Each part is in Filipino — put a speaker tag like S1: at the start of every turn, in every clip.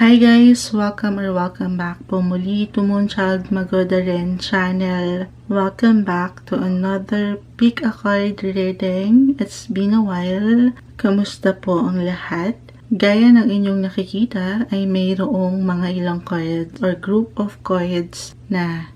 S1: Hi guys! Welcome back po muli to Moonchild Magoda Ren channel. Welcome back to another Pick a Card reading. It's been a while. Kamusta po ang lahat? Gaya ng inyong nakikita ay mayroong mga ilang cards or group of cards na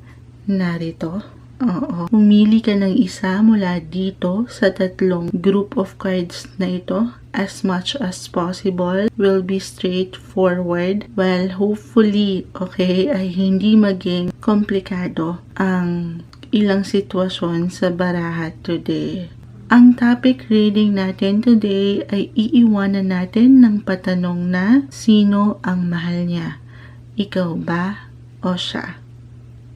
S1: narito. Oo. Pumili ka ng isa mula dito sa tatlong group of cards na ito. As much as possible will be straightforward. Well, hopefully, ay hindi maging komplikado ang ilang sitwasyon sa baraha today. Ang topic reading natin today ay iiwanan natin ng patanong na sino ang mahal niya? Ikaw ba o siya?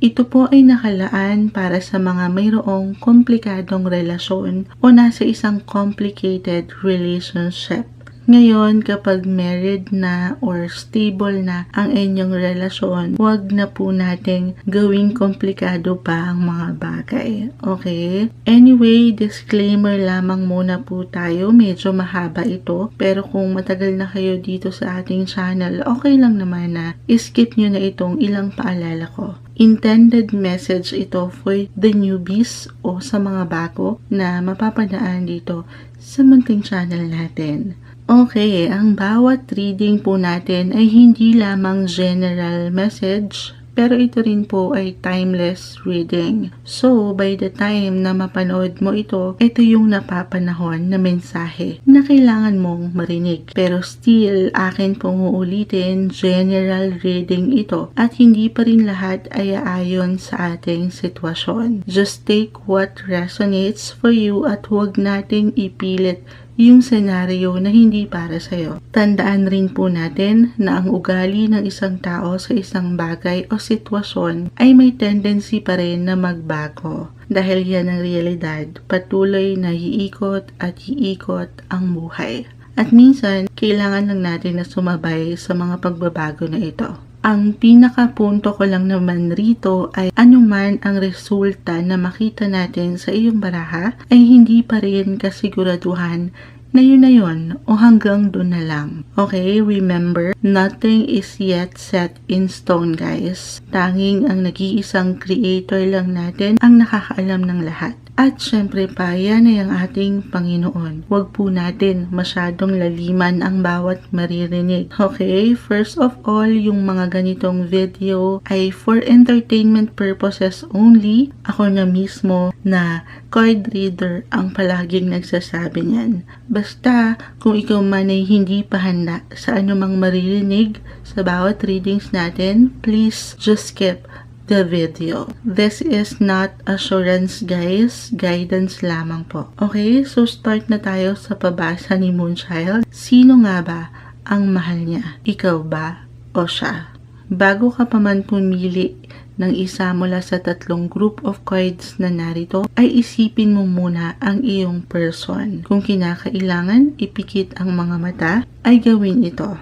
S1: Ito po ay nakalaan para sa mga mayroong komplikadong relasyon o nasa isang complicated relationship. Ngayon, kapag married na or stable na ang inyong relasyon, huwag na po nating gawing komplikado pa ang mga bagay. Okay? Anyway, disclaimer lamang muna po tayo. Medyo mahaba ito. Pero kung matagal na kayo dito sa ating channel, okay lang naman na skip nyo na itong ilang paalala ko. Intended message ito for the newbies o sa mga bago na mapapadaan dito sa munting channel natin. Okay, ang bawat reading po natin ay hindi lamang general message, pero ito rin po ay timeless reading. So, by the time na mapanood mo ito yung napapanahon na mensahe na kailangan mong marinig. Pero still, akin pong uulitin, general reading ito at hindi pa rin lahat ay aayon sa ating sitwasyon. Just take what resonates for you at huwag nating ipilit yung senaryo na hindi para sa'yo. Tandaan rin po natin na ang ugali ng isang tao sa isang bagay o sitwasyon ay may tendency pa rin na magbago. Dahil yan ang realidad, patuloy na iikot at iikot ang buhay. At minsan, kailangan lang natin na sumabay sa mga pagbabago na ito. Ang pinakapunto ko lang naman rito ay anuman ang resulta na makita natin sa iyong baraha ay hindi pa rin kasiguraduhan na yun o hanggang doon na lang. Okay, remember, nothing is yet set in stone guys. Tanging ang nag-iisang creator lang natin ang nakakaalam ng lahat. At syempre pa, yan ay ang ating Panginoon. Huwag po natin masyadong laliman ang bawat maririnig. Okay, first of all, yung mga ganitong video ay for entertainment purposes only. Ako na mismo na card reader ang palaging nagsasabi niyan. Basta, kung ikaw man ay hindi pa handa sa anumang maririnig sa bawat readings natin, please just skip the video. This is not assurance guys, guidance lamang po. Okay, so start na tayo sa pabasa ni Moonchild. Sino nga ba ang mahal niya? Ikaw ba o siya? Bago ka pa man pumili ng isa mula sa tatlong group of cards na narito, ay isipin mo muna ang iyong person. Kung kinakailangan ipikit ang mga mata, ay gawin ito.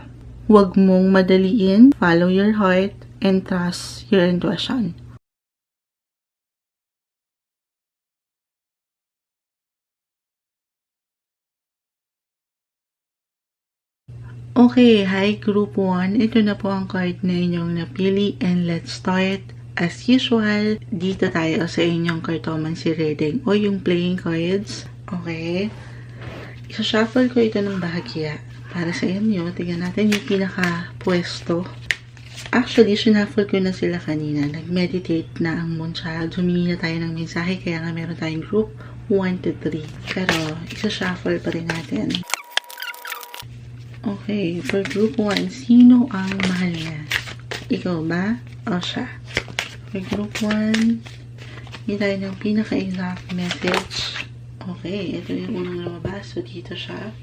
S1: Huwag mong madaliin, follow your heart, and trust your intuition. Okay, hi Group 1. Ito na po ang card na inyong napili and let's start. As usual, dito tayo sa inyong cartomancy reading o yung playing cards. Okay. Isa-shuffle ko ito ng bahagya para sa inyo. Tingnan natin yung pinaka-pwesto. Actually, shuffle ko na sila kanina. Nag-meditate na ang Moonchild. Humingi na tayo ng mensahe, kaya nga meron tayong group 1 to 3. Pero, isa-shuffle pa rin natin. Okay, for group 1, sino ang mahal niya? Ikaw ba o siya? For group 1, hindi tayo ng pinaka-exact message. Okay, ito yung unang lumabas. So, dito siya.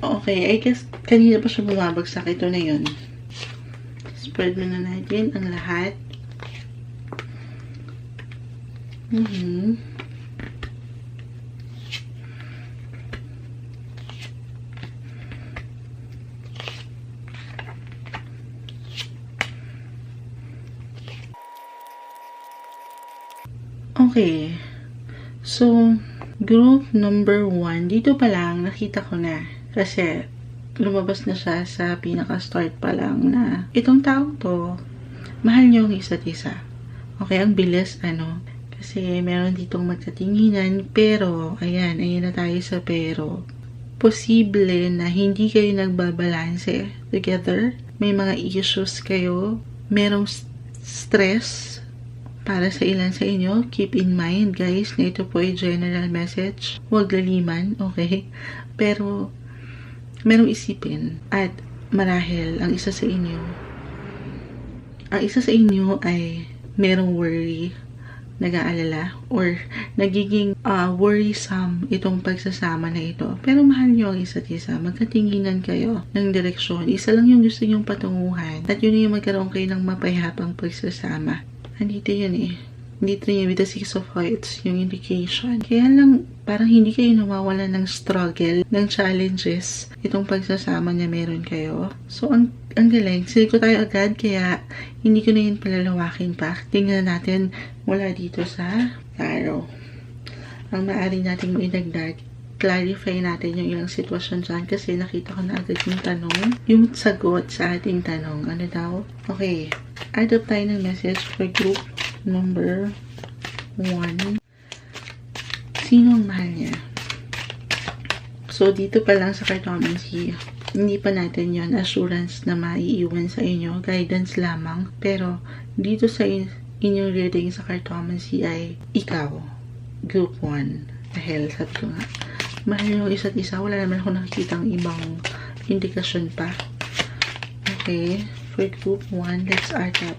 S1: Okay, I guess kanina pa siya bumabagsak. Ito na yun. Spread mo na natin ang lahat. Okay. So, group number 1, dito pa lang nakita ko na. Kasi, lumabas na siya sa pinaka-start pa lang na itong tao to, mahal niyo ang isa't isa. Okay, ang bilis, kasi meron ditong magkatinginan, pero, ayan na tayo sa pero. Posible na hindi kayo nagbabalanse together. May mga issues kayo. Merong stress para sa ilan sa inyo. Keep in mind, guys, na ito po ay general message. Huwag laliman, okay? Pero, merong isipin. At marahil, ang isa sa inyo ay merong worry, nag-aalala, or nagiging worrisome itong pagsasama na ito. Pero mahal nyo ang isa't isa. Magkatinginan kayo ng direksyon. Isa lang yung gusto nyong patunguhan. At yun yung magkaroon kayo ng mapayapang pagsasama. Andito yun Dito yun with the Six of Hearts, yung indication. Kaya lang, parang hindi kayo nawawalan ng struggle, ng challenges, itong pagsasama na meron kayo. So, ang galing. Sige ko tayo agad, kaya hindi ko na yun palalawakin pa. Tingnan natin mula dito sa tarot. Ang maaari natin idagdag, clarify natin yung ilang sitwasyon dyan kasi nakita ko na agad yung tanong, yung sagot sa ating tanong. Ano daw? Okay. Add up tayo ng message for group number 1. Sino ang mahal niya? So, dito pa lang sa cartomancy, hindi pa natin yon assurance na maiiwan sa inyo. Guidance lamang. Pero, dito sa inyong reading sa cartomancy ay ikaw. Group 1. Dahil, sabi ko nga, mahal nyo isa't isa. Wala naman ako nakikitang ibang indikasyon pa. Okay. For group 1, let's add up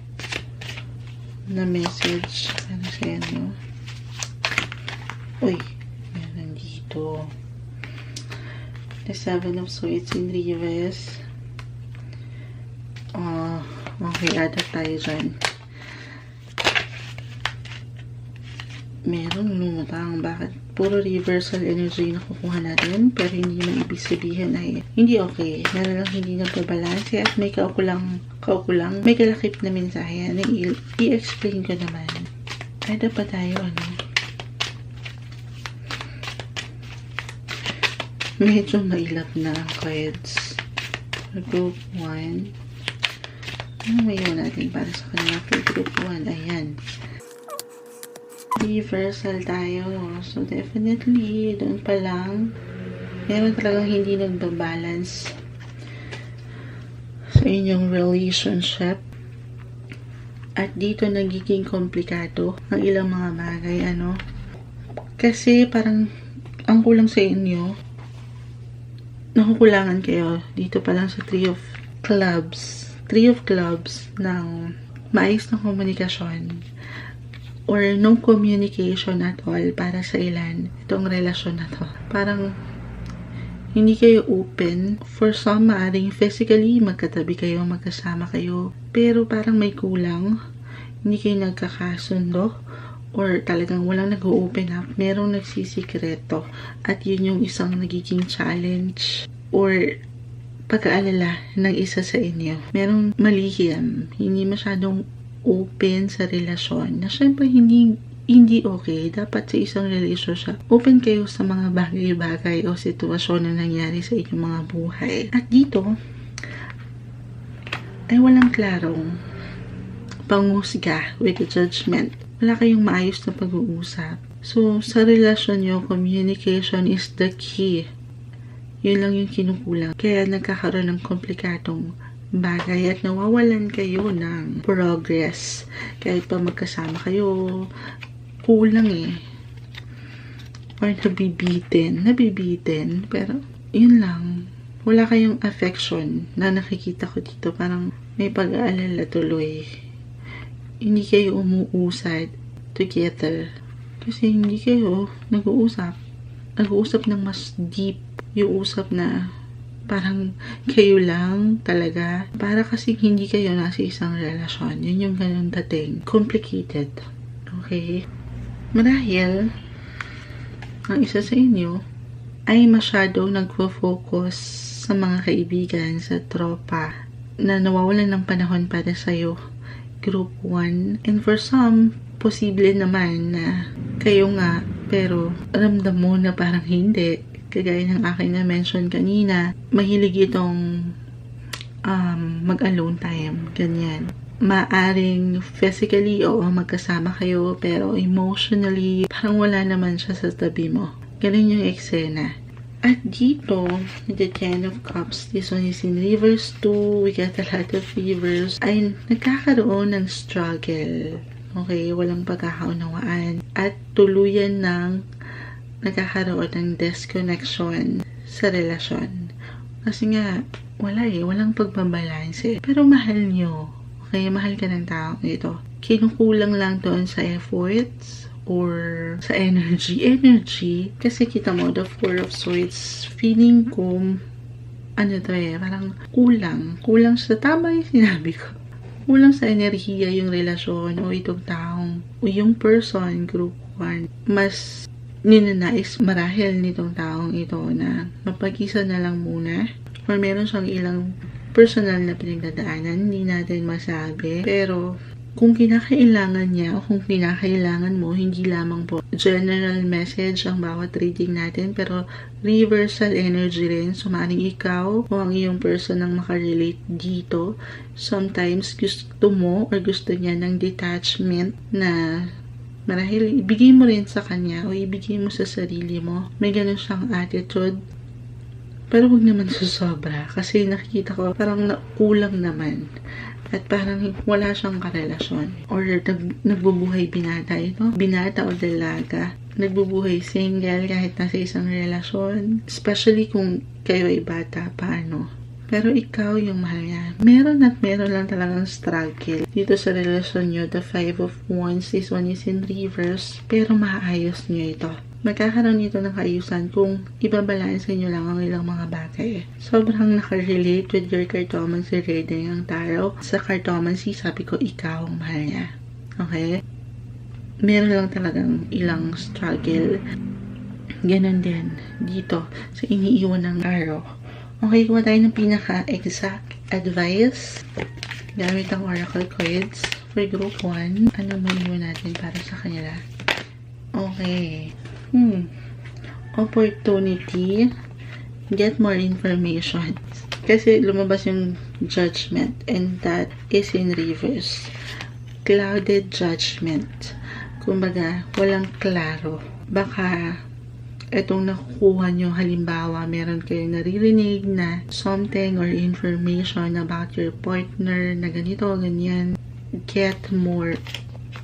S1: na message. Ano sa inyo? Uy, meron dito. The 7 of Swords in reverse. Okay, add up tayo dyan. Meron lumutang. Bakit? Puro reversal energy na kukuha natin. Pero hindi man ibig sabihin ay hindi okay. Meron lang hindi nagbabalanse at may kaukulang, may kalakip na mensahe. I-explain ko naman. Add up pa tayo, medyo mailap na ang cards. Group 1. Ano may iwan natin para sa kanila for group 1? Ayan. Reversal tayo. So, definitely, doon pa lang, meron talagang hindi nagbabalance sa inyong relationship. At dito, nagiging komplikado ang ilang mga bagay, Kasi, parang, ang kulang sa inyo, nakukulangan kayo dito pa lang sa 3 of clubs ng maayos na komunikasyon or no communication at all para sa ilan itong relasyon na to. Parang hindi kayo open. For some, maaaring physically magkatabi kayo, magkasama kayo, pero parang may kulang, hindi kayo nagkakasundo or talagang walang nag-open up, merong nagsisikreto. At yun yung isang nagiging challenge or pag-aalala ng isa sa inyo. Merong malihim, hindi masyadong open sa relasyon. Na syempre hindi okay. Dapat sa isang relationship, open kayo sa mga bagay-bagay o sitwasyon na nangyari sa inyong mga buhay. At dito, ay walang klarong panghusga with judgment. Wala kayong maayos na pag-uusap. So, sa relasyon nyo, communication is the key. Yun lang yung kinukulang. Kaya nagkakaroon ng komplikadong bagay at nawawalan kayo ng progress. Kahit pa magkasama kayo, kulang Or nabibitin. Pero, yun lang. Wala kayong affection na nakikita ko dito. Parang may pag-aalala tuloy. Hindi kayo umuusad together. Kasi hindi kayo nag-uusap. Nag-uusap ng mas deep. Yung usap na parang kayo lang talaga. Para kasi hindi kayo nasa isang relasyon. Yun yung ganun dating. Complicated. Okay? Marahil, ang isa sa inyo ay masyadong nagfo-focus sa mga kaibigan, sa tropa, na nawawalan ng panahon para sa'yo. Group 1. And for some, posible naman na kayo nga, pero ramdam mo na parang hindi. kagaya ng aking na-mention kanina, mahilig itong mag-alone time, ganyan. Maaring physically, oo, magkasama kayo, pero emotionally, parang wala naman siya sa tabi mo. Ganun yung eksena. At dito, the Ten of Cups, this one is in reverse too, we got a lot of reverse, ay nagkakaroon ng struggle. Okay, walang pagkakaunawaan. At tuluyan ng nagkakaroon ng disconnection sa relasyon. Kasi nga, walang pagbabalanse. Pero mahal nyo. Okay, mahal ka ng taong ito. Kinukulang lang doon sa efforts or sa energy. Kasi kita mo, the Four of Swords, feeling ko, parang kulang sa tama yung sinabi ko. Kulang sa enerhiya yung relasyon o itong taong, o yung person, group 1, mas ninanais marahil nitong taong ito na mapag-isa na lang muna or meron siyang ilang personal na pinagdadaanan, hindi natin masabi. Pero kung kinakailangan niya o kung kinakailangan mo, hindi lamang po general message ang bawat reading natin, pero reversal energy rin. So, maaaring ikaw o ang iyong person ang makarelate dito. Sometimes, gusto mo or gusto niya ng detachment na marahil ibigay mo rin sa kanya o ibigay mo sa sarili mo. May ganun siyang attitude. Pero huwag naman susobra kasi nakikita ko parang kulang naman. At parang wala siyang karelasyon. Or nagbubuhay binata ito. Binata o dalaga. Nagbubuhay single kahit nasa isang relasyon. Especially kung kayo ay bata pa, Pero ikaw yung mahal niya. Meron lang talagang struggle. Dito sa relasyon nyo, the Five of Wands, this one is in reverse. Pero maayos nyo ito. Magkakaroon nito ng kaayusan kung ibabalanse nyo lang ang ilang mga bagay. Sobrang nakarelate with your cartomancy reading ang tarot. Sa cartomancy, sabi ko, ikaw ang mahal niya. Okay? Meron lang talagang ilang struggle. Ganon din dito sa iniiwan ng tarot. Okay, kuha tayo ng pinaka-exact advice. Gamit ang oracle cards for group 1. Ano maiwan natin para sa kanila? Okay. Opportunity. Get more information. Kasi lumabas yung judgment and that is in reverse. Clouded judgment. Kumbaga, walang klaro. Baka itong nakukuha nyo, halimbawa, meron kayong naririnig na something or information about your partner na ganito, ganyan. Get more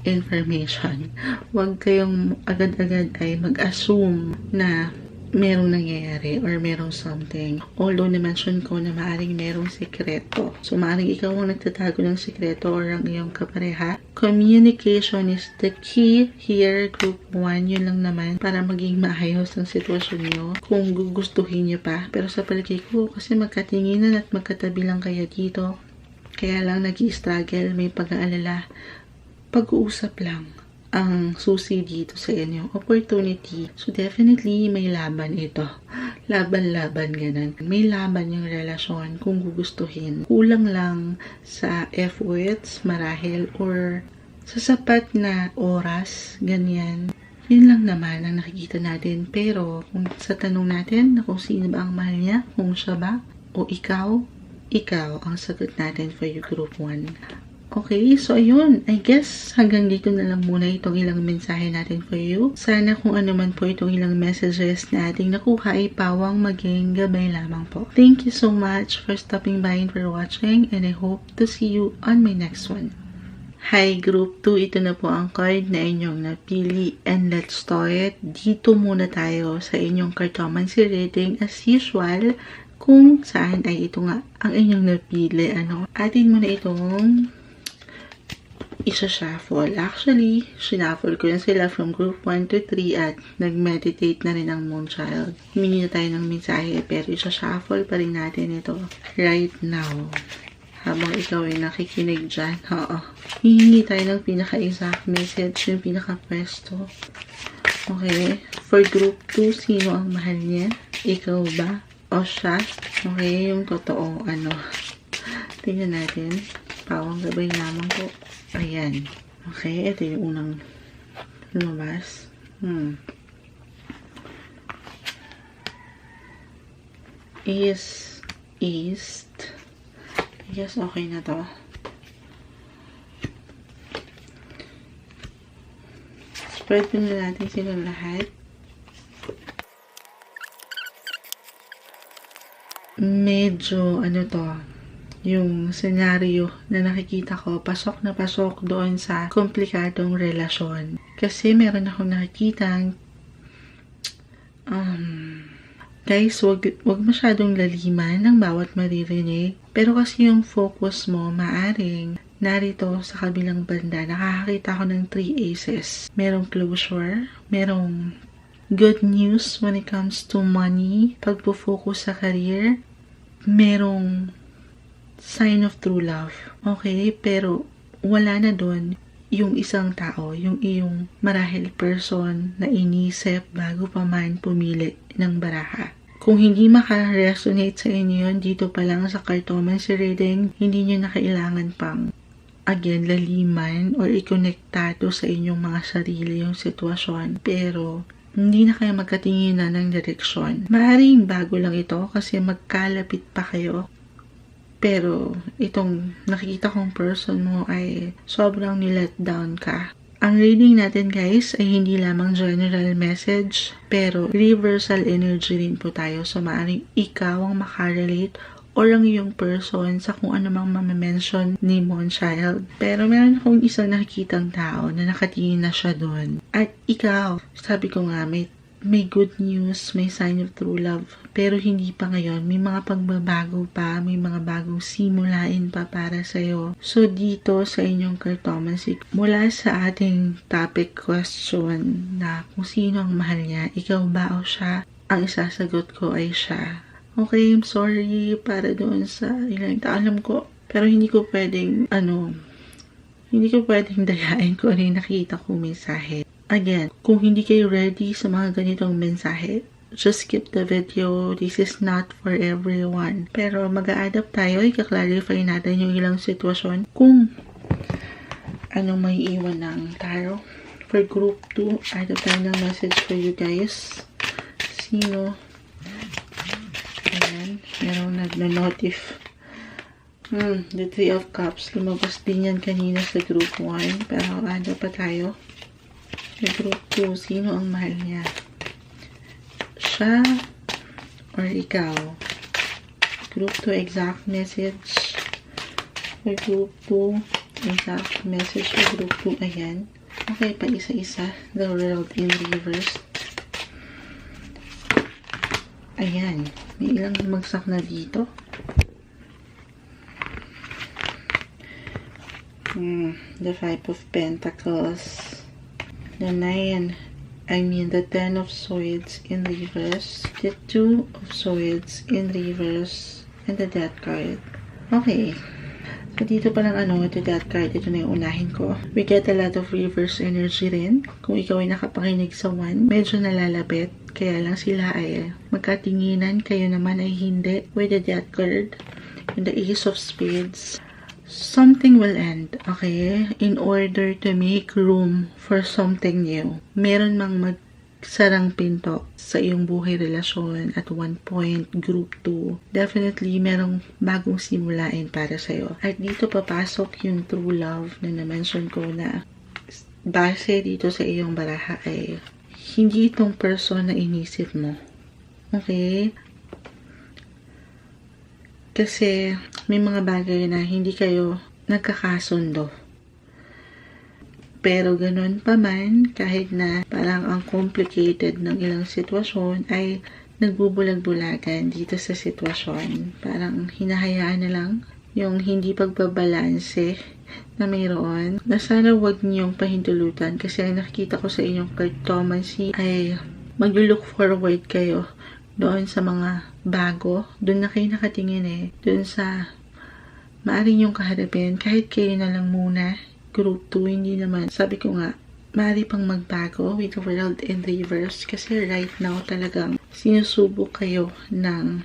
S1: information. Huwag kayong agad-agad ay mag-assume na merong nangyayari or merong something. Although na-mention ko na maaaring merong sekreto. So, maaaring ikaw ang nagtatago ng sekreto or ang iyong kapareha. Communication is the key here, group 1. Yun lang naman para maging maayos ang sitwasyon nyo. Kung gugustuhin nyo pa. Pero sa palagay ko, kasi magkatinginan at magkatabi lang kayo dito. Kaya lang nag-i-struggle, may pag-aalala. Pag-uusap lang ang susi dito sa inyo. Opportunity. So, definitely, may laban ito. Laban-laban, ganun. May laban yung relasyon kung gugustuhin. Kulang lang sa efforts, marahil, or sa sapat na oras, ganyan. Yun lang naman ang nakikita natin. Pero, kung sa tanong natin na kung sino ba ang mahal niya, kung siya ba, o ikaw ang sagot natin for your group 1. Okay, so ayun, I guess hanggang dito na lang muna itong ilang mensahe natin for you. Sana kung ano man po itong ilang messages na ating nakuha ay pawang maging gabay lamang po. Thank you so much for stopping by and for watching, and I hope to see you on my next one. Hi Group 2, ito na po ang card na inyong napili, and let's start it. Dito muna tayo sa inyong cartomancy reading as usual, kung saan ay ito nga ang inyong napili. Atin mo na itong isa-shuffle. Actually, shuffle ko yan sila from group 1 to 3 at nag-meditate na rin ang Moonchild. Humingi na tayo ng mensahe pero isa-shuffle pa rin natin ito right now. Habang ikaw ay nakikinig dyan. Hihingi tayo ng pinaka-exact message, yung pinaka-pwesto. Okay. For group 2, sino ang mahal niya? Ikaw ba? O siya? Okay, yung totoo, tingnan natin. Pawang gabay lamang po. Ayan. Okay, ito yung unang lumabas. is East. I guess okay na to. Spread na natin silang lahat. Medyo, yung senaryo na nakikita ko, pasok na pasok doon sa komplikadong relasyon. Kasi meron akong nakikitang, guys, wag masyadong laliman ng bawat maririnig. Pero kasi yung focus mo, maaring narito sa kabilang banda, nakakakita ko ng 3 aces. Merong closure, merong good news when it comes to money, pagpo-focus sa career, merong sign of true love. Okay, pero wala na doon yung isang tao, yung iyong marahil person na inisip bago pa man pumili ng baraha. Kung hindi maka-resonate sa inyo yun, dito pa lang sa cartomancy reading, hindi nyo na kailangan pang again, laliman or ikonektado sa inyong mga sarili yung sitwasyon. Pero hindi na kayo magkatinginan ng direksyon. Maaaring bago lang ito kasi magkalapit pa kayo. Pero itong nakikita kong person mo ay sobrang nilet down ka. Ang reading natin guys ay hindi lamang general message, pero reversal energy rin po tayo. So maaaring ikaw ang makarelate or ang iyong person sa kung ano mang mamention ni Moonchild. Pero meron akong isang nakikitang tao na nakatingin na siya doon. At ikaw, sabi ko nga, may good news, may sign of true love. Pero hindi pa ngayon. May mga pagbabago pa, may mga bagong simulain pa para sa'yo. So dito sa inyong cartomancy, mula sa ating topic question na kung sino ang mahal niya, ikaw ba o siya, ang isasagot ko ay siya. Okay, I'm sorry para doon sa ilang alam ko. Pero hindi ko pwedeng, hindi ko pwedeng dayain ko ano yung nakita kong mensahe. Again, kung hindi kayo ready sa mga ganitong mensahe, just skip the video. This is not for everyone. Pero mag-a-adapt tayo, i-clarify natin yung ilang sitwasyon kung anong may iwan ng tarot. For group 2, adapt tayo ng message for you guys. Sino? Ayan, merong nagna-notif. The 3 of Cups. Lumabas din yan kanina sa group 1. Pero ano pa tayo? Sa group 2, sino ang mahal niya? Siya or ikaw? Group 2, exact message. For group 2, exact message for group 2. Ayan. Okay, pa isa-isa. The World in Reverse. Ayan. May ilang magsak na dito. The 5 of Pentacles. The 10 of Swords in reverse. The 2 of Swords in reverse. And the Death card. Okay. So, dito pa lang ito Death card. Ito na yung unahin ko. We get a lot of reverse energy rin. Kung ikaw ay nakapakinig sa 1, medyo nalalapit. Kaya lang sila ay magkatinginan. Kayo naman ay hindi. With the Death card. And the Ace of Spades. Something will end, okay? In order to make room for something new. Meron mang magsarang pinto sa iyong buhay relasyon at one point, group 2. Definitely, merong bagong simulain para sa'yo. At dito papasok yung true love na na-mention ko na base dito sa iyong baraha ay hindi itong person na inisip mo. Okay? Kasi may mga bagay na hindi kayo nagkakasundo. Pero ganun pa man, kahit na parang ang complicated ng ilang sitwasyon, ay nagbubulag-bulagan dito sa sitwasyon. Parang hinahayaan na lang yung hindi pagbabalanse na mayroon. Na sana wag niyong pahintulutan kasi ang nakikita ko sa inyong cartomancy ay mag-look forward kayo doon sa mga bago. Doon na kayo nakatingin doon sa maaari niyong kaharapin. Kahit kayo na lang muna. Group 2, hindi naman. Sabi ko nga, maaari pang magbago with the World in reverse. Kasi right now talagang sinusubok kayo ng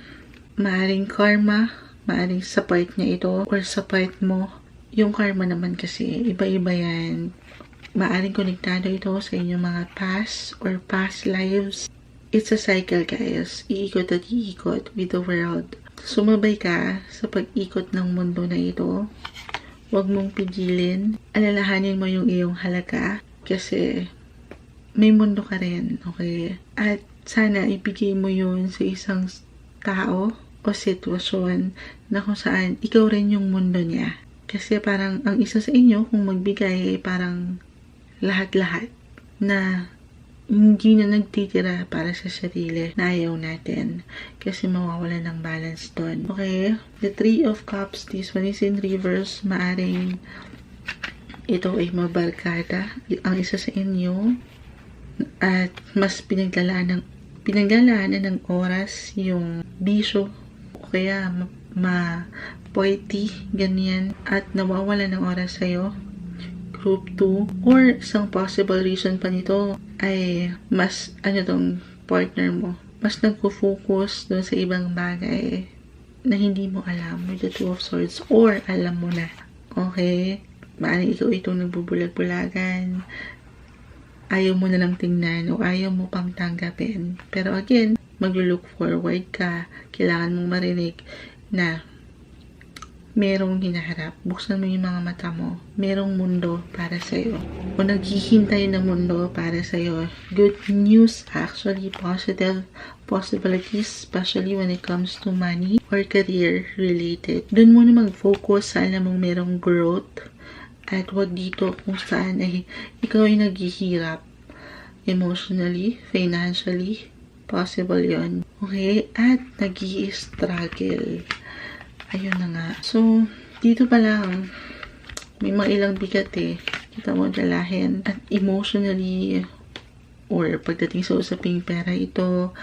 S1: maaring karma. Maaring sa part niya ito or sa part mo. Yung karma naman kasi, iba-iba yan. Maaring konektado ito sa inyong mga past or past lives. it's a cycle, guys. Iikot at iikot with the world. Sumabay ka sa pag-ikot ng mundo na ito. Huwag mong pigilin. Alalahanin mo yung iyong halaga kasi may mundo ka rin, okay? At sana ibigay mo yun sa isang tao o sitwasyon na kung saan ikaw rin yung mundo niya. Kasi parang ang isa sa inyo kung magbigay ay parang lahat-lahat na hindi na nagtitira para sa sarili na ayaw natin kasi mawawala ng balance doon. Okay? The Three of Cups, this one is in reverse. Maaring ito ay mabarkada ang isa sa inyo at mas pinaglalaanan ng oras yung bisyo o kaya ma-poety, ganyan, at nawawala ng oras sa'yo. Group 2, or isang possible reason pa nito ay mas, tong partner mo, mas nagpo-focus doon sa ibang bagay na hindi mo alam with the Two of Swords, or alam mo na. Okay? Maaaring ikaw itong nagbubulag-bulagan, ayaw mo na lang tingnan o ayaw mo pang tanggapin. Pero again, mag-look forward ka. Kailangan mong marinig na merong hinaharap. Buksan mo yung mga mata mo. Merong mundo para sa'yo. O naghihintay na mundo para sa'yo. Good news, actually. Positive possibilities, especially when it comes to money or career related. Doon mo na mag-focus sa alam mong merong growth. At wag dito kung saan ay ikaw ay naghihirap. Emotionally, financially, possible yon. Okay? At nag-i-struggle. Ayun na nga. So, dito pa lang, may mga ilang bigat eh. Kita mo dalahin. At emotionally, or pagdating sa usaping pera, ito,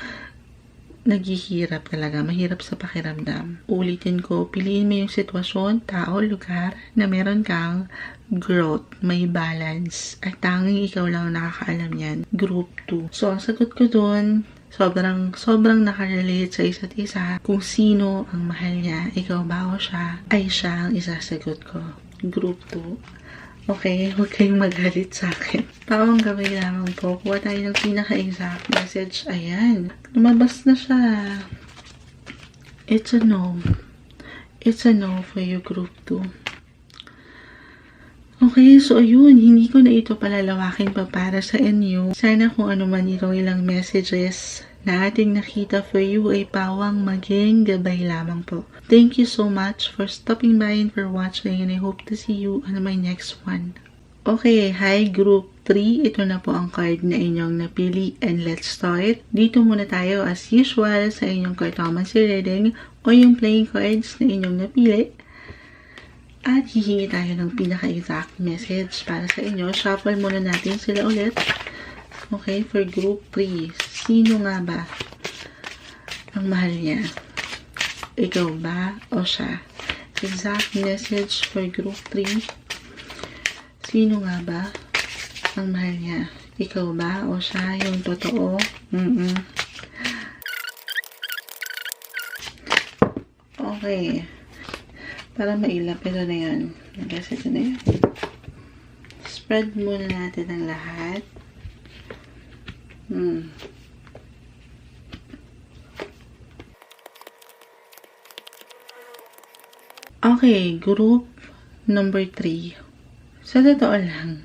S1: naghihirap talaga. Mahirap sa pakiramdam. Ulitin ko, piliin mo yung sitwasyon, tao, lugar, na meron kang growth, may balance. At tanging ikaw lang nakakaalam yan. Group 2. So, ang sagot ko dun, sobrang nakarelate sa isa't isa. Kung sino ang mahal niya, ikaw ba o siya, ay siya ang isasagot ko. Group 2. Okay, huwag kayong magalit sa akin. Pawang gabay lamang po. Kuha tayo ng pinaka-exact message. Ayan. Lumabas na siya. It's a no. It's a no for you, Group 2. Okay, so ayun, hindi ko na ito palalawakin pa para sa inyo. Sana kung ano man itong ilang messages na ating nakita for you ay pawang maging gabay lamang po. Thank you so much for stopping by and for watching, and I hope to see you on my next one. Okay, hi Group 3. Ito na po ang card na inyong napili, and let's start. Dito muna tayo as usual sa inyong cartomancy reading o yung playing cards na inyong napili. At hihingi tayo ng pinaka-exact message para sa inyo. Shuffle muna natin sila ulit. Okay, for Group 3. Sino nga ba ang mahal niya? Ikaw ba o siya? Exact message for Group 3. Sino nga ba ang mahal niya? Ikaw ba o siya? Yung totoo? Okay. Para mailap, ito na yan. Guys, ito na yan. Spread muna natin ang lahat. Okay, group number 3. Sa totoo lang,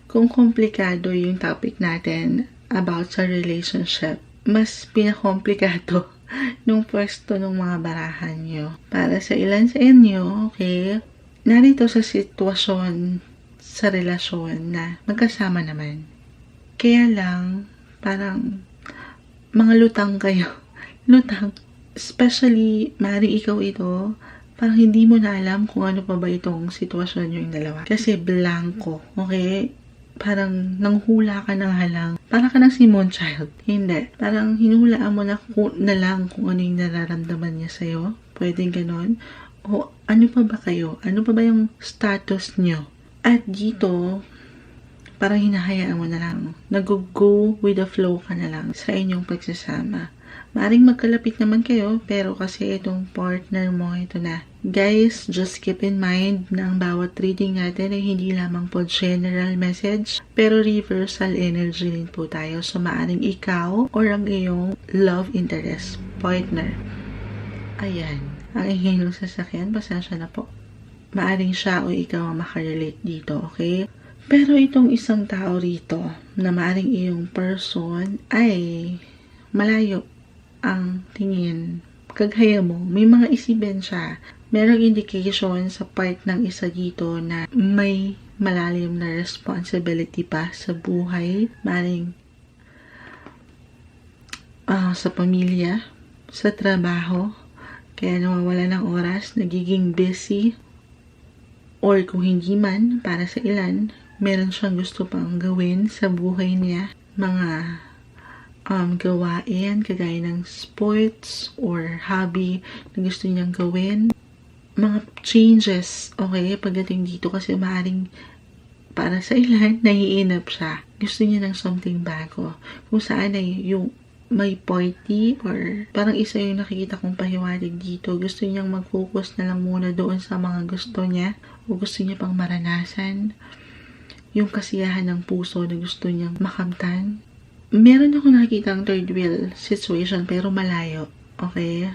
S1: kung komplikado yung topic natin about sa relationship, mas pinakomplikado nung pwesto ng mga barahan nyo. Para sa ilan sa inyo, okay, narito sa sitwasyon sa relasyon na magkasama naman. Kaya lang, parang mga lutang kayo. Lutang. Especially, maaaring ikaw ito, parang hindi mo na alam kung ano pa ba itong sitwasyon nyo yung dalawa. Kasi blanco, okay? Parang nanghula ka ng halang. Parang ka ng Simon Child. Hindi. Parang hinuhulaan mo na lang kung ano yung nararamdaman niya sa'yo. Pwedeng ganon. O ano pa ba kayo? Ano pa ba yung status nyo? At dito, parang hinahayaan mo na lang. Nag-go with the flow ka na lang sa inyong pagsasama. Maaring magkalapit naman kayo, pero kasi itong partner mo, ito na. Guys, just keep in mind na ang bawat reading natin ay hindi lamang po general message, pero reversal energy din po tayo. So, maaring ikaw or ang iyong love interest partner. Ayan. Ang ingay ng sasakyan, pasensya na po. Maaring siya o ikaw ang makarelate dito, okay? Pero itong isang tao rito na maaring iyong person ay malayo ang tingin. Kagaya mo, may mga isipin siya. Merong indication sa part ng isa dito na may malalim na responsibility pa sa buhay. Maring sa pamilya, sa trabaho, kaya nawawala ng oras, nagiging busy. Or kung hindi man, para sa ilan, meron siyang gusto pang gawin sa buhay niya. Mga gawain, kagaya ng sports or hobby na gusto niyang gawin. Mga changes, okay, pagdating dito kasi maaaring para sa ilan, naiinap siya. Gusto niya ng something bago. Kung saan ay yung may party or parang isa yung nakikita kong pahiwatig dito. Gusto niyang mag-focus na lang muna doon sa mga gusto niya o gusto niya pang maranasan. Yung kasiyahan ng puso na gusto niyang makamtan. Meron ako nakikita ang third wheel situation pero malayo. Okay?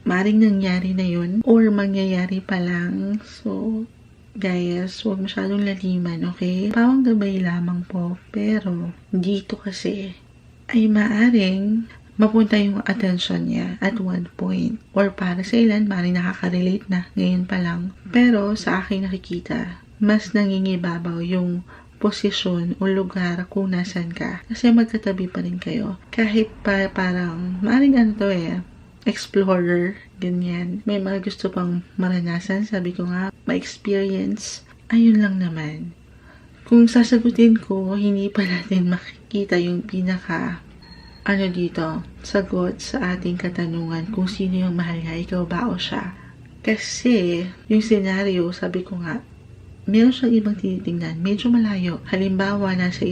S1: Maring nangyari na yun or mangyayari pa lang. So, guys, huwag masyadong laliman, okay? Pawang gabay lamang po. Pero, dito kasi ay maaring mapunta yung attention niya at one point. Or para sa ilan, maring nakaka-relate na ngayon pa lang. Pero, sa aking nakikita, mas nangingibabaw yung posisyon o lugar kung nasan ka. Kasi magkatabi pa rin kayo. Kahit pa parang, maaaring explorer, ganyan. May mga gusto pang maranasan, sabi ko nga, ma-experience. Ayun lang naman. Kung sasagutin ko, hindi pa natin makikita yung pinaka, sagot sa ating katanungan kung sino yung mahal niya, ikaw ba o siya. Kasi, yung scenario, sabi ko nga, meron siyang ibang tinitingnan, medyo malayo. Halimbawa, nasa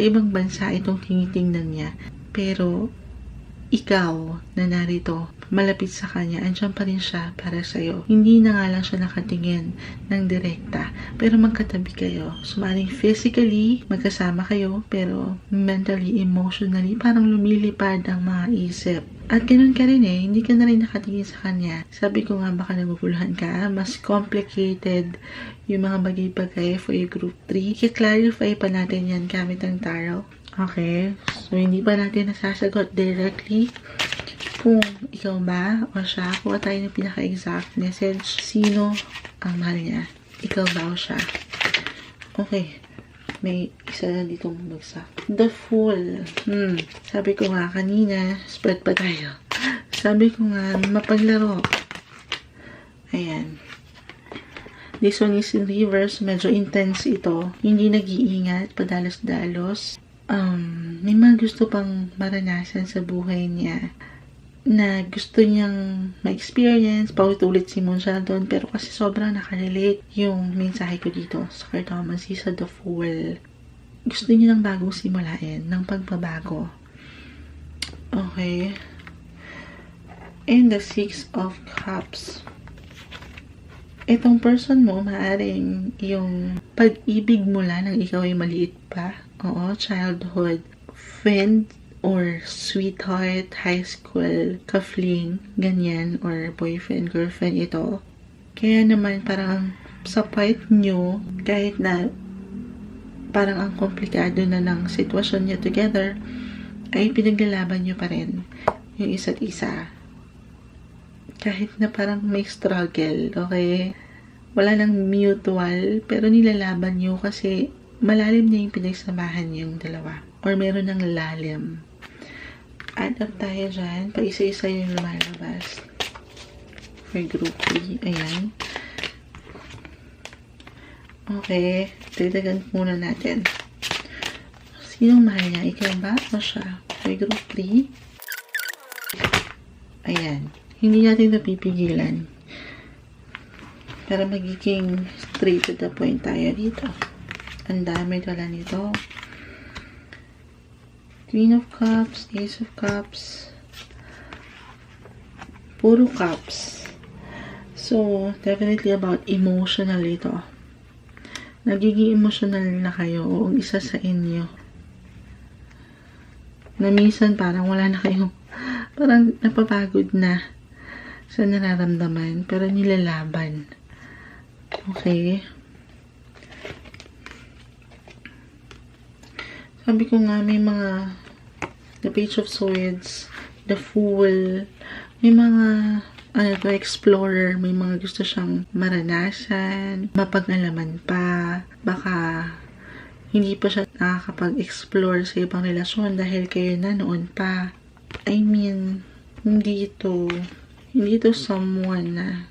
S1: ibang bansa itong tinitingnan niya. Pero, ikaw na narito, malapit sa kanya, andyan pa rin siya para sa'yo. Hindi na nga lang siya nakatingin ng direkta, pero magkatabi kayo. So, maaaring physically, magkasama kayo, pero mentally, emotionally, parang lumilipad ang mga isip. At ganun ka rin hindi ka na rin nakatingin sa kanya. Sabi ko nga baka naguguluhan ka, mas complicated yung mga bagay-bagay for your group 3. I-clarify pa natin yan gamit ang tarot. Okay, so hindi pa natin nasasagot directly kung ikaw ba o siya. Kuha tayo ng pinaka-exact message. Sino ang mahal niya? Ikaw ba o siya? Okay. May isa na dito bumagsak. The Fool. Sabi ko nga kanina, spread pa tayo. Sabi ko nga, mapaglaro. Ayan. This one is in reverse. Medyo intense ito. Hindi nag-iingat. Padalos-dalos. May mga gusto pang maranasan sa buhay niya na gusto niyang ma-experience, paulit-ulit simon siya doon, pero kasi sobrang nakarelate yung mensahe ko dito sa cartomancy sa The Fool. Gusto niya ng bagong simulain, ng pagbabago. Okay. And the Six of Cups. Itong person mo, maaring yung pag-ibig mula nang ikaw ay maliit pa. Oo, childhood, friend, or sweetheart, high school, ka-fling, ganyan, or boyfriend, girlfriend ito. Kaya naman parang sa part nyo, kahit na parang ang komplikado na ng sitwasyon nyo together, ay pinaglalaban nyo pa rin yung isa't isa. Kahit na parang may struggle, okay? Wala nang mutual, pero nilalaban nyo kasi malalim na yung pinagsamahan yung dalawa. Or meron ng lalim. Add up tayo dyan. Pa-isa-isa yung lumalabas. For group 3. Ayan. Okay. Dagdagan muna natin. Sinong mahal niya? Ikaw ba o siya? For group 3. Ayan. Hindi natin napipigilan. Para magiging straight to the point tayo dito. Ang dami pala nito. Queen of Cups, Ace of Cups. Puro cups. So, definitely about emotional ito. Nagiging emotional na kayo o ang isa sa inyo. Na minsan parang wala na kayong, parang napapagod na sa nararamdaman, pero nilalaban. Okay? Sabi ko nga, may mga the Page of Swords, the Fool, may mga explorer, may mga gusto siyang maranasan, mapag-alaman pa, baka hindi pa siya nakakapag-explore sa ibang relasyon dahil kayo na noon pa. I mean, hindi ito someone na,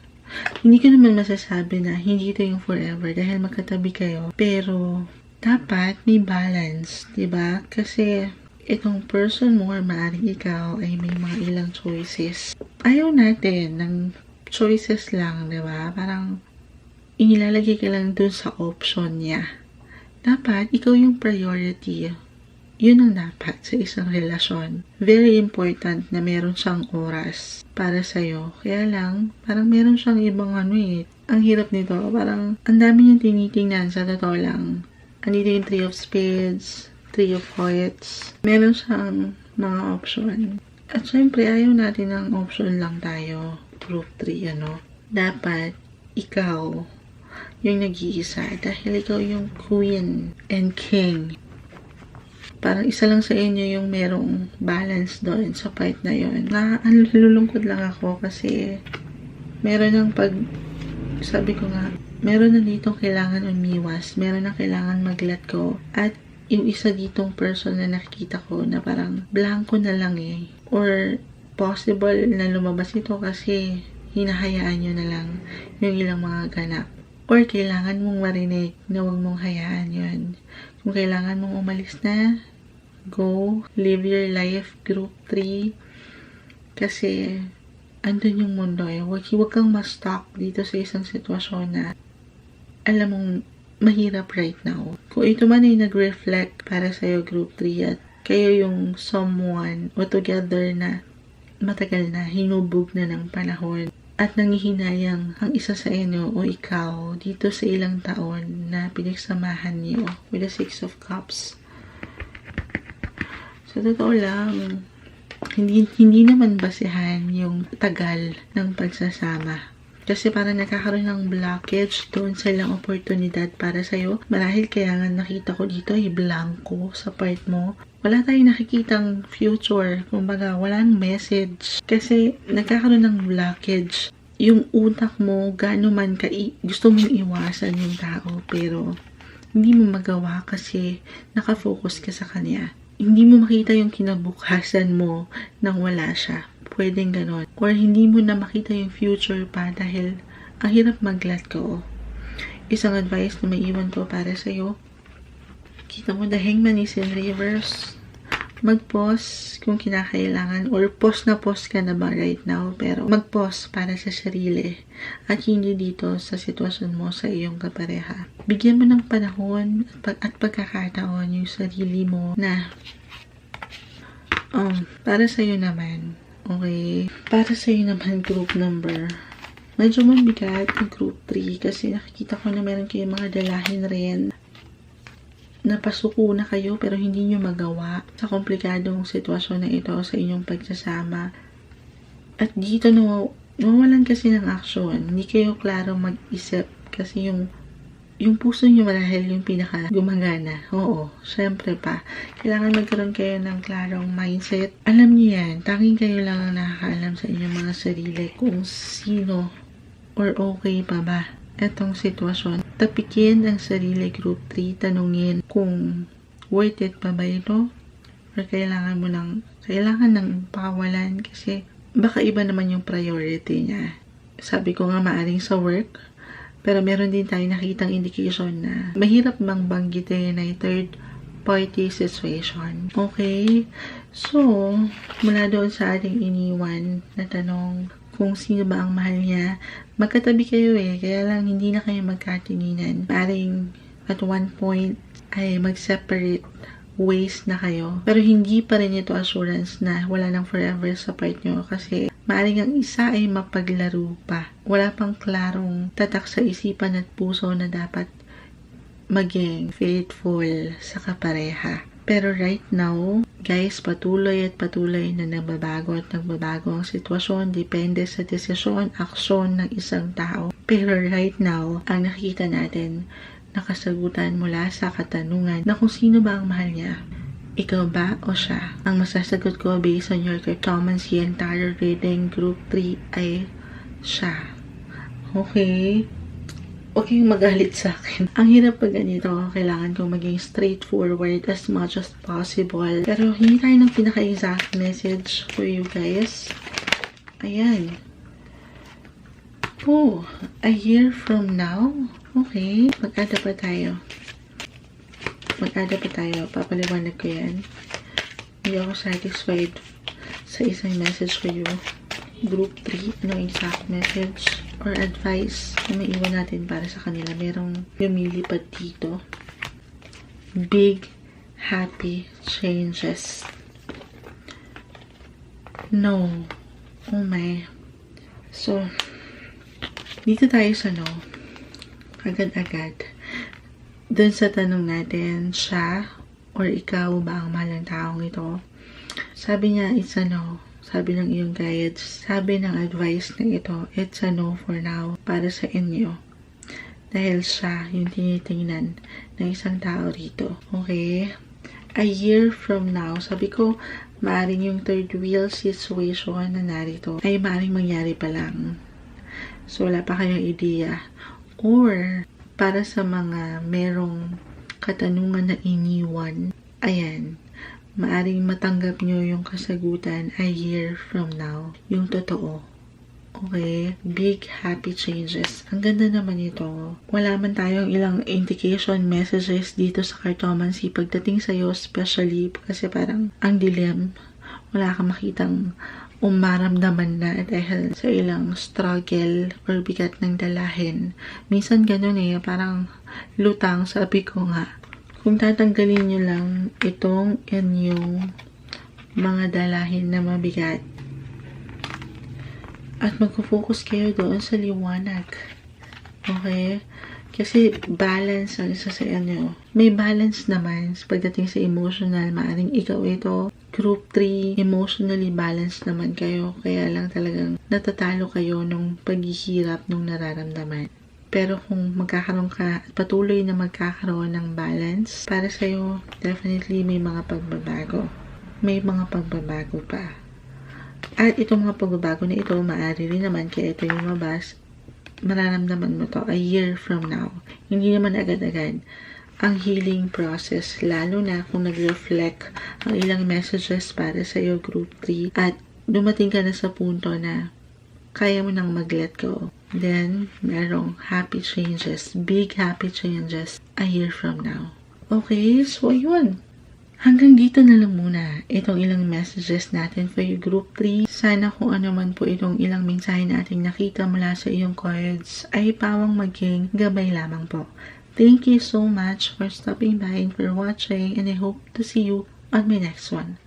S1: hindi ko naman masasabi na hindi ito yung forever dahil magkatabi kayo, pero dapat may balance, diba? Kasi itong person mo or maaaring ikaw ay may mga ilang choices. Ayaw natin ng choices lang, diba? Parang inilalagay ka lang dun sa option niya. Dapat ikaw yung priority. Yun ang dapat sa isang relasyon. Very important na meron siyang oras para sa'yo. Kaya lang, parang meron siyang ibang ang hirap nito. Parang ang dami niyang tinitingnan sa totoo lang. Andito yung 3 of Spades, 3 of Hearts. Meron siyang mga option. At syempre, ayaw natin ng option lang tayo. Group 3, Dapat, ikaw yung nag-iisa. Dahil ikaw yung queen and king. Parang isa lang sa inyo yung merong balance doon sa part na yun. Nalulungkot lang ako kasi meron ng sabi ko nga, meron na ditong kailangan umiwas, meron na kailangan mag-let go, at yung isa ditong person na nakikita ko na parang blanco na lang or possible na lumabas ito kasi hinahayaan nyo na lang yung ilang mga ganap, or kailangan mong marinig na huwag mong hayaan yun. Kung kailangan mong umalis na, go, live your life, group 3, kasi andun yung mundo Huwag kang ma-stuck dito sa isang sitwasyon na alam mong mahirap right now. Kung ito man ay nag-reflect para sa'yo, group 3, at kayo yung someone o together na matagal na, hinubog na ng panahon, at nangihinayang ang isa sa inyo o ikaw dito sa ilang taon na pinagsamahan niyo with the 6 of Cups. Sa totoo lang, hindi naman basehan yung tagal ng pagsasama. Kasi parang nakakaroon ng blockage doon sa ilang oportunidad para sa'yo. Marahil kaya nga nakita ko dito ay blanco sa part mo. Wala tayong nakikitang future. Kumbaga, walang message. Kasi nagkakaroon ng blockage. Yung utak mo, gaano man gusto mong iwasan yung tao. Pero hindi mo magawa kasi nakafocus ka sa kanya. Hindi mo makita yung kinabukasan mo nang wala siya. Pwedeng ganon. Or hindi mo na makita yung future pa dahil ang hirap mag-let go. Isang advice na may iwan ko para sa'yo. Kita mo, the Hangman is in reverse. Mag-pause kung kinakailangan, or pause ka na ba right now, pero mag-pause para sa sarili at hindi dito sa sitwasyon mo sa iyong kapareha. Bigyan mo ng panahon at pagkakataon yung sarili mo na para sa'yo naman. Okay? Para sa'yo naman, group number. Medyo mabigat yung group 3 kasi nakikita ko na meron kayong mga dalahin rin. Napasuko na kayo pero hindi nyo magawa sa komplikadong sitwasyon na ito sa inyong pagsasama. At dito nawawalan kasi ng aksyon. Hindi kayo klaro mag-isip kasi yung puso nyo marahil yung pinaka gumagana. Oo, syempre pa. Kailangan magkaroon kayo ng klarong mindset. Alam nyo yan, tanging kayo lang ang nakakaalam sa inyong mga sarili kung sino or okay pa ba etong sitwasyon. Tapikin ang sarili, group 3. Tanungin kung worth it pa ba ito or kailangan ng pakawalan kasi baka iba naman yung priority niya. Sabi ko nga maaring sa work, pero meron din tayo nakitang indication na mahirap bang banggitin na third party situation. Okay? So, mula doon sa ating iniwan na tanong kung sino ba ang mahal niya, magkatabi kayo kaya lang hindi na kayo magkatinginan. Maring at one point, ay mag-separate ways na kayo. Pero hindi pa rin ito assurance na wala nang forever sa part nyo kasi maaaring ang isa ay mapaglaro pa. Wala pang klarong tatak sa isipan at puso na dapat maging faithful sa kapareha. Pero right now, guys, patuloy at patuloy na nagbabago at nagbabago ang sitwasyon. Depende sa desisyon, aksyon ng isang tao. Pero right now, ang nakikita natin, nakasagutan mula sa katanungan na kung sino ba ang mahal niya. Ikaw ba o siya? Ang masasagot ko based on your cartomancy and tarot reading group 3 ay siya. Okay? Huwag kayong magalit sa akin. Ang hirap pag ganito, kailangan kong maging straightforward as much as possible. Pero hindi tayo ng pinaka-exact message for you guys. Ayan. Oh, a year from now? Okay, mag-ada pa tayo. Papaliwanag ko yan. Hindi ako satisfied sa isang message for you. Group 3, ano exact message or advice na may iwan natin para sa kanila. Merong lumilipad dito. Big, happy changes. No. Oh my. So, dito tayo sa no. Agad-agad. Dun sa tanong natin, siya or ikaw ba ang mahal ng taong ito? Sabi niya, it's a no. Sabi ng iyong guides, sabi ng advice na ito, it's a no for now para sa inyo. Dahil siya yung tinitingnan ng isang tao rito. Okay? A year from now, sabi ko, maaaring yung third wheel situation na narito ay maaaring mangyari pa lang. So, wala pa kayong idea. Or, para sa mga merong katanungan na iniwan, ayan, maaring matanggap nyo yung kasagutan a year from now. Yung totoo. Okay? Big happy changes. Ang ganda naman ito. Wala man tayong ilang indication messages dito sa cartomancy pagdating sa'yo, especially kasi parang ang dilim. Wala kang makitang maramdaman na dahil sa ilang struggle or bigat ng dalahin. Minsan ganun parang lutang, sabi ko nga. Kung tatanggalin nyo lang itong inyong mga dalahin na mabigat at magpo-focus kayo doon sa liwanag. Okay? Kasi balance ang isa sa inyo. May balance naman pagdating sa emotional. Maaring ikaw ito, group 3, emotionally balanced naman kayo. Kaya lang talagang natatalo kayo nung paghihirap nung nararamdaman. Pero kung magkakaroon ka, patuloy na magkakaroon ng balance, para sa'yo, definitely may mga pagbabago. May mga pagbabago pa. At itong mga pagbabago na ito, maaari rin naman kaya ito yung mabas, mararamdaman mo to a year from now. Hindi naman agad-agad. Ang healing process, lalo na kung nag-reflect ang ilang messages para sa iyo, group 3, at dumating ka na sa punto na kaya mo nang mag-let go. Then, merong happy changes, big happy changes a year from now. Okay, so yun. Hanggang dito na lang muna itong ilang messages natin for your group 3. Sana kung ano man po itong ilang mensahe nating nakita mula sa iyong cards ay pawang maging gabay lamang po. Thank you so much for stopping by and for watching, and I hope to see you on my next one.